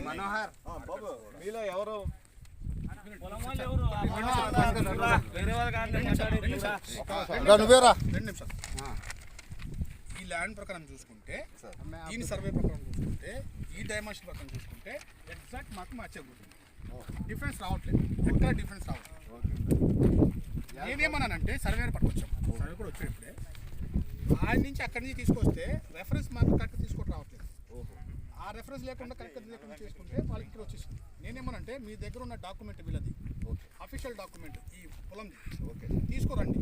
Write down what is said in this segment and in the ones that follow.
మనోహర్ బాబు మీలో ఎవరు నువ్వేరా 2 నిమిషాలు. ఈ ల్యాండ్ ప్రకారం చూసుకుంటే, దీని సర్వే ప్రకారం చూసుకుంటే, ఈ డైమెన్షన్ ప్రకారం చూసుకుంటే ఎగ్జాక్ట్ మాకు మ్యాచ్ అవుతుంది. డిఫరెన్స్ రావట్లేదు, ఎక్కడ డిఫరెన్స్ రావట్లేదు. నేనేమన్నానంటే సర్వేర్ పట్టుకొచ్చాం, సర్వే కూడా వచ్చాడు ఇప్పుడే. ఆయన నుంచి అక్కడి నుంచి తీసుకొస్తే రెఫరెన్స్ మాకు కరెక్ట్ తీసుకొని రావట్లేదు. ఆ రెఫరెన్స్ లేకుండా కరెక్ట్ లేకుండా చేసుకుంటే వాళ్ళకి ఇక్కడ వచ్చేసింది. నేనేమనంటే మీ దగ్గర ఉన్న డాక్యుమెంట్ వీళ్ళది అఫీషియల్ డాక్యుమెంట్ ఈ పొలంది తీసుకోరండి.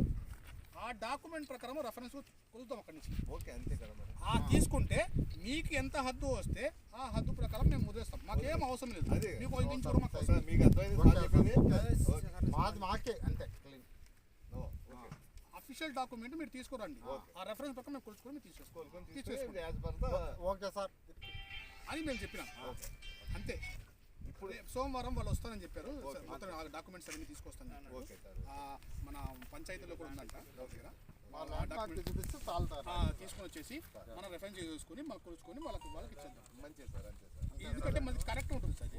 ఆ డాక్యుమెంట్ ప్రకారం రెఫరెన్స్ కుదుతాం అక్కడి నుంచి. ఓకే, అంతే కదా మరి. తీసుకుంటే మీకు ఎంత హద్దు వస్తే ఆ హద్దు ప్రకారం మేము ముద్రేస్తాం. మాకేం అవసరం లేదు. మీకు మాకే అంతే. అఫీషియల్ డాక్యుమెంట్ మీరు తీసుకురండి. ఆ రెఫరెన్స్ ప్రకారం మేము కొలుచుకొని తీసేసుకోండి. ఓకే సార్ అని మేము చెప్పినాం. అంతే. ఇప్పుడు సోమవారం వాళ్ళు వస్తారని చెప్పారు. మొత్తం డాక్యుమెంట్స్ అన్ని తీసుకొస్తాను. మన పంచాయతీలో కూడా ఉందంట దగ్గర. తీసుకొని వచ్చేసి మనం రెఫరెన్స్ చేసుకుని మనం కొలుచుకొని వాళ్ళకి ఇచ్చేద్దాం. మంచిది సార్, అంతే సార్. ఎందుకంటే మనకి కరెక్ట్ ఉంటుంది సార్.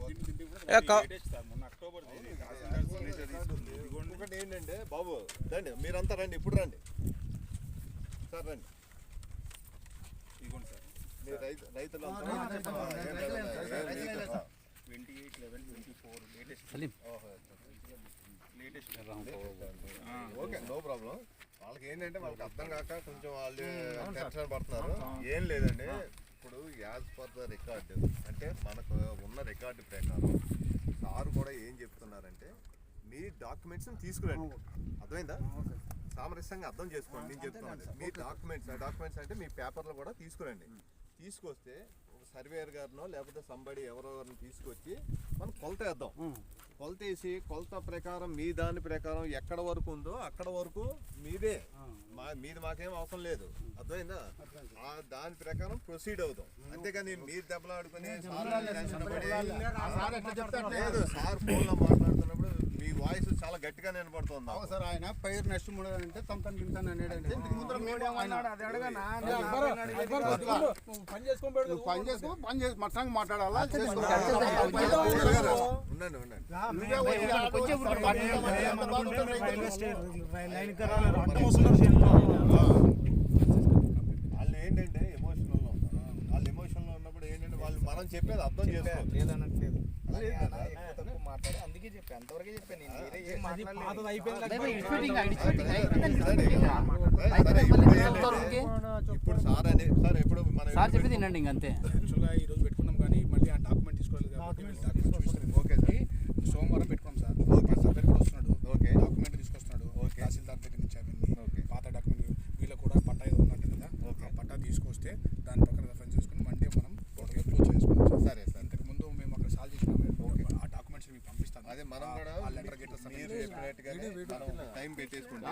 ఒకటి ఏంటంటే బాబు రండి, మీరంతా రండి, ఇప్పుడు రండి సార్, రండి. ఇదిగోండి సార్, మీరు రైతులు ఓకే, నో ప్రాబ్లం. వాళ్ళకి ఏంటంటే వాళ్ళకి అర్థం కాక కొంచెం వాళ్ళు టెన్షన్ పడుతున్నారు. ఏం లేదండి, ఇప్పుడు యాజ్ పర్ ద రికార్డు అంటే మనకు ఉన్న రికార్డు ప్రకారం సార్ కూడా ఏం చెప్తున్నారంటే మీ డాక్యుమెంట్స్ని తీసుకురండి. అర్థమైందా? సామరస్యంగా అర్థం చేసుకోండి. నేను చెప్తున్నాను మీ డాక్యుమెంట్స్ అంటే మీ పేపర్లు కూడా తీసుకురండి. తీసుకొస్తే ఒక సర్వేయర్ గారినో లేకపోతే సంబడి ఎవరెవరిని తీసుకొచ్చి మనం కొలత వేద్దాం. కొలత వేసి కొలత ప్రకారం మీ దాని ప్రకారం ఎక్కడ వరకు ఉందో అక్కడ వరకు మీదే, మీది మాకేం అవసరం లేదు. అర్థమైందా? దాని ప్రకారం ప్రొసీడ్ అవుదాం. అంతేగాని మీరు దెబ్బలాడుకుని లేదు. సార్ ఫోన్లో మాట్లాడుతున్నప్పుడు మీ వాయిస్ చాలా గట్టిగా వినపడుతుంది. సార్ ఆయన పైరు నష్టం అంటే తమ్ముతాను తింటాను అనేదంటే పని చేసి మొత్తానికి మాట్లాడాలా. ఉండండి వాళ్ళు ఏంటంటే ఎమోషనల్లో ఉంటారు. వాళ్ళు ఎమోషనల్లో ఉన్నప్పుడు ఏంటంటే వాళ్ళు మనం చెప్పేది అర్థం చేసుకోలేదు. మాట్లాడి అందుకే చెప్పాను, అంతవరకే చెప్పాను. ఇప్పుడు సార్ అని సార్ ఎప్పుడు సార్ చెప్పి తినండి ఇంకంతే. యాక్చువల్గా ఈరోజు పెట్టుకున్నాం కానీ మళ్ళీ ఆ డాక్యుమెంట్ తీసుకోవాలి కాబట్టి ఓకే సార్, సోమవారం పెట్టుకున్నాం సార్. సర్వేర్ కూడా వస్తున్నాడు. ఓకే, డాక్యుమెంట్ తీసుకొస్తున్నాడు. తహసీల్దార్ దగ్గర నుంచి అవన్నీ పాత డాక్యుమెంట్ వీళ్ళకి కూడా పట్టా ఏదో ఉన్నట్టు కదా. ఆ పట్టా తీసుకొస్తే దాని ప్రకారం రెఫరెన్స్ చేసుకుని మండే మనం టోటల్గా క్లోజ్ చేసుకుంటాం. సరే సార్, ఇంతకు ముందు మేము అక్కడ సాల్వ్ చేసినాము. ఆ డాక్యుమెంట్స్ మీకు పంపిస్తాను. అదే మనం కూడా టైం పెట్టేసుకుంటాం.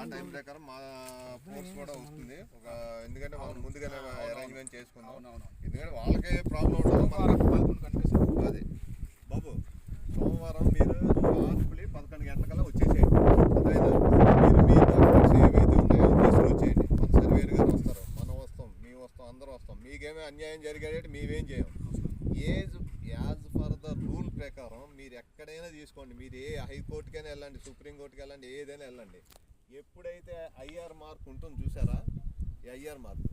ఆ టైం ప్రకారం మా ఫోర్స్ కూడా వస్తుంది. ఎందుకంటే మనం ముందుగానే అరేంజ్మెంట్ చేసుకుందాం. ఎందుకంటే వాళ్ళకే ప్రాబ్లం ఉంటుంది. అదే బాబు, సోమవారం మీరు షార్ప్లీ 11 గంటలకల్లా వచ్చేసేయండి. అదేనా? మీరు మీ డాక్యుమెంట్స్ ఏవైతే ఉన్నాయో తీసుకుని వచ్చేయండి. మన సర్వేర్ గారు వస్తారు, మనం వస్తాం, మేము వస్తాం, అందరం వస్తాం. మీకేమీ అన్యాయం జరిగేటట్టు మేమేం చేయం. యాజ్ ఫర్ ద రూల్ ప్రకారం మీరు ఎక్కడైనా తీసుకోండి. మీరు ఏ హైకోర్టుకైనా వెళ్ళండి, సుప్రీంకోర్టుకి వెళ్ళండి, ఏదైనా వెళ్ళండి. ఎప్పుడైతే ఐఆర్ మార్క్ ఉంటుంది చూసారా, ఈ ఐఆర్ మార్క్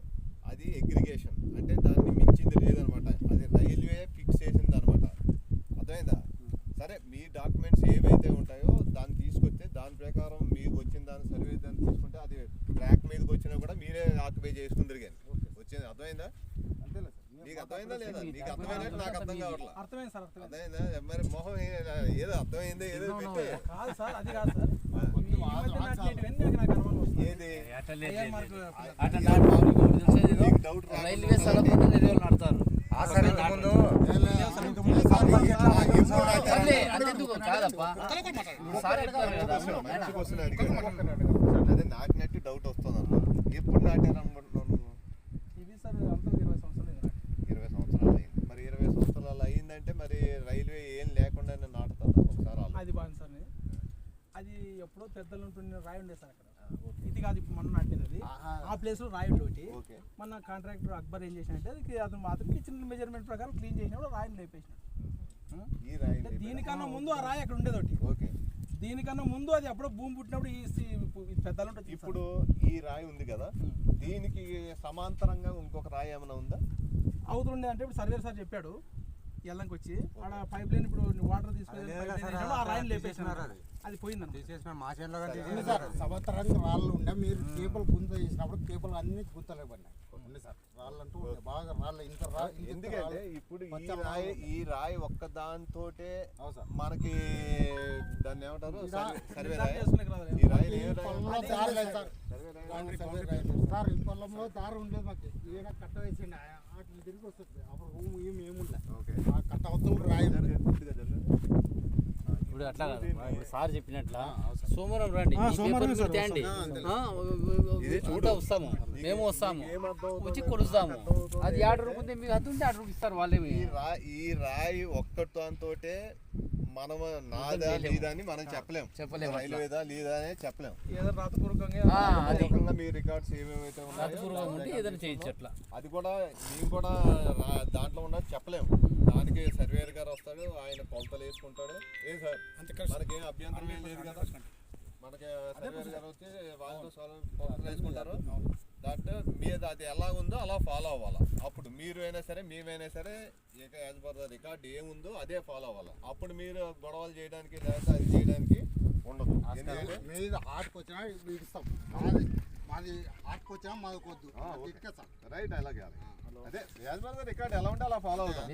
అది అగ్రిగేషన్ అంటే దాన్ని మించింది లేదనమాట. అది రైల్వే ఫిక్స్ చేసింది అనమాట. అర్థమైందా? సరే, మీ డాక్యుమెంట్స్ ఏవైతే ఉంటాయో దాన్ని తీసుకొస్తే దాని ప్రకారం మీకు వచ్చిన దాన్ని సర్వే దాన్ని తీసుకుంటే అది ట్రాక్ మీదకి వచ్చినా కూడా మీరే ఆక్యుపై చేసుకుందరు కానీ వచ్చింది. అర్థమైందా? నీకు అర్థమైందా లేదా? నీకు అర్థమైనట్టు నాకు అర్థం కావట్లేదు. అర్థమైందా? మరి మొహం ఏదో అర్థమైంది ఏదో పెట్టి ఏది డౌట్ రైల్వే నడతారు. అదే నాటినట్టు డౌట్ వస్తుంది అన్న. ఎప్పుడు నాటారు అనుకుంటున్నాను? ఇది సార్ 20 సంవత్సరాలు 20 సంవత్సరాలు అయింది. మరి 20 సంవత్సరాలు అయిందంటే మరి రైల్వే ఏం లేకుండా నాటుతుందా? ఒకసారి అది బాగుంది సార్. అది ఎప్పుడో పెద్దలు ఉంటుండే రాయి ఉండే సార్ అక్కడ. ఇది కాదు ఇప్పుడు మనం నాటినది. ఆ ప్లేస్ లో రాయి ఒకటి. ఓకే. మన కాంట్రాక్టర్ అక్బర్ ఏం చేసినట్టే అతను మాత్రం ఇచ్చిన మెజర్మెంట్ ప్రకారం క్లీన్ చేసినప్పుడు రాయిని లేపేసినాడు. ఈ రాయి అంటే దీనికన్నా ముందు ఆ రాయి అక్కడ ఉండేది ఒకటి. ఓకే. దీనికన్నా ముందు అది అప్పుడో భూమి పుట్టినప్పుడు ఈ పెద్దలు ఉంటుంది. ఇప్పుడు ఈ రాయి ఉంది కదా, దీనికి సమాంతరంగా ఇంకొక రాయి ఏమైనా ఉందా? అవుతుండే అంటే ఇప్పుడు సర్వేర్ సార్ చెప్పాడు ఎల్లంకి వచ్చి ఆడ పైప్ లైన్ ఇప్పుడు వాటర్ తీసుకొని ఆ రాయిని లేపేసినారు. అది పోయిందండి. సంవత్సరానికి రాళ్ళు ఉండే మీరు కేబుల్ గుంత చేసినప్పుడు కేబుల్ అన్ని గుంతలే పడినాయి ఉంది సార్. రాళ్ళు అంటూ ఉండే బాగా రాళ్ళు ఇంత ఎందుకంటే ఇప్పుడు ఈ రాయి ఒక్క దాంతోటే సార్ మనకి దాన్ని ఏమంటారు, సర్వే రాయి. చేసుకునేకి రాదు. ఈ రాయి పొలంలో దారి లేదు సార్. సార్ ఈ పొలంలో దారి ఉండేది మాకు. ఈయన కట్ట వేసిండి అట్లా తిరిగి వస్తుంది. అప్పుడు ఏముండే ఆ కట్ట అవతల రాయి ఇప్పుడు అట్లా కాదు, ఇప్పుడు సార్ చెప్పినట్లా సోమవారం రండి, ఈ పేపర్ మీరు తేండి. అంతా వస్తాము, మేము వస్తాము, వచ్చి కొలుస్తాము. అది ఆర్డర్ ఉంటే మీకు అది ఉంటే ఆర్డర్ ఇస్తారు వాళ్ళేమి. ఈ రాయి ఒక్కటితోటే మనం నాదా లేదా అని మనం చెప్పలేము. రైల్వేదా లేదా అని చెప్పలేము. ఏదో రాతపూర్వకంగా రాతపూర్వకంగా మీ రికార్డ్స్ ఏమేమైతే రాతపూర్వకంగా ఉంటే ఏదైనా చేయొచ్చు. అట్లా అది కూడా మేము కూడా దాంట్లో ఉన్నది చెప్పలేము. దానికి సర్వేయర్ గారు వస్తాడు, ఆయన కొలతలు వేసుకుంటాడు. ఏం సార్ మనకేం అభ్యంతరం ఏం లేదు కదా. మనకి సర్వేయర్ గారు వచ్చి వాళ్ళతో కొలతలు వేసుకుంటారు. దాంట్లో మీద అది ఎలా ఉందో అలా ఫాలో అవ్వాలి. అప్పుడు మీరు అయినా సరే మేమైనా సరే యాజ్ పర్ ద రికార్డ్ ఏముందో అదే ఫాలో అవ్వాలి. అప్పుడు మీరు గొడవలు చేయడానికి లేదా అది చేయడానికి ఉండదు. ఎందుకంటే మీద ఆటకు వచ్చినా ఇస్తాం. మాది ఆటకు వచ్చినా మాది కొద్దు సార్. రైట్, అలాగే అదే యాజ్ పర్ ద రికార్డ్ ఎలా ఉంటే అలా ఫాలో అవుతాం.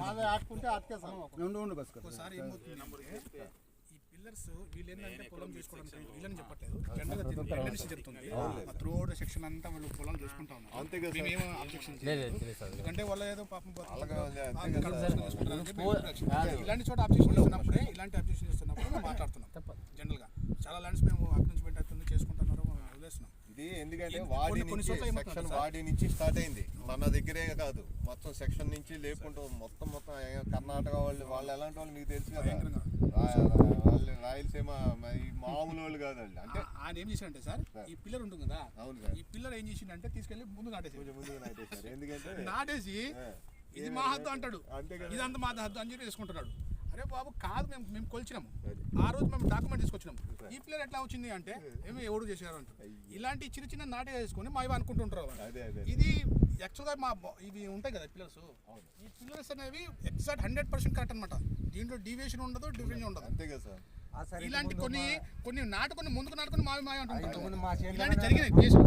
మాది ఆడుకుంటే ఆటకే సార్. ఉండు బస్ ఒకసారి ఏమవుతుంది, ఈ పిల్లర్స్ వీళ్ళు ఏంటంటే పొలం చేసుకోవడానికి వీళ్ళని చెప్పట్లేదు, జనరల్ చెప్తుంది. త్రూ అవుట్ సెక్షన్ అంతా వాళ్ళు పొలం చేసుకుంటా ఉన్నారు. అంతే కదా. మేమేమో అబ్జెక్షన్ ఎందుకంటే వాళ్ళు ఏదో పాపం ఇలాంటి చోట అబ్జెక్షన్ చేస్తున్నప్పుడే మేము మాట్లాడుతున్నాం. జనరల్ గా చాలా ల్యాండ్స్ మేము అక్కడి నుంచి పెట్టేస్తుంది చేసుకుంటున్నారు, వదిలేస్తున్నాం. ఇది ఎందుకంటే వాడి నుంచి సెక్షన్ వాడి నుంచి స్టార్ట్ అయింది. మన దగ్గరే కాదు, మొత్తం సెక్షన్ నుంచి లేకుంటూ మొత్తం కర్ణాటక వాళ్ళు ఎలాంటి వాళ్ళు మీకు తెలుసు కదా. వాళ్ళు రాయలసీమ మామూలు వాళ్ళు కాదు వాళ్ళు. అంటే ఆయన ఏం చేశాడంటే సార్, ఈ పిల్లర్ ఉంటుంది కదా, అవును సార్, ఈ పిల్లర్ ఏం చేసిండంటే తీసుకెళ్లి ముందు నాటేసారు. ఎందుకంటే నాటేసి ఇది మా హద్దు అంటాడు, ఇదంతా మా హద్దు అని చెప్పి తీసుకుంటున్నాడు. అరే బాబు కాదు, మేము కొలిచినాము, ఆ రోజు మేము డాక్యుమెంట్ తీసుకొచ్చినాము. ఈ పిల్లర్ ఎట్లా వచ్చింది అంటే ఏమి ఎవడు చేశారు అంటారు. ఇలాంటి చిన్న చిన్న నాటే వేసుకొని మా ఇవి అనుకుంటుంటారు. ఇది యాక్చువల్గా ఇవి ఉంటాయి కదా పిల్లర్స్, ఈ పిల్లర్స్ అనేవి ఎగ్జాక్ట్ 100% కరెక్ట్ అనమాట. దీంట్లో డీవియేషన్ ఉండదు, డిఫరెన్స్ ఉండదు. అంతే కదా సార్. ఇలాంటి కొన్ని నాటుకొని ముందుకు నాటుకొని మావి అంటుంటారు. ఇలాంటి జరిగిన కేసు,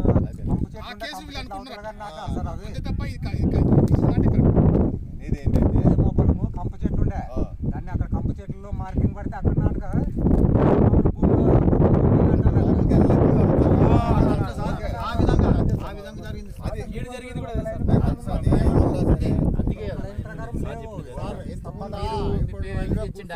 ఆ కేసు వీళ్ళు అనుకుంటున్నారు అంతే తప్ప ఇది ఏంటంటే కంప చెట్లు ఉండే దాన్ని అక్కడ కంప చెట్లలో మార్కింగ్ పడితే అక్కడ నాటక ఆ విధంగా జరిగింది. జరిగింది కూడా అందుకే ఇప్పుడు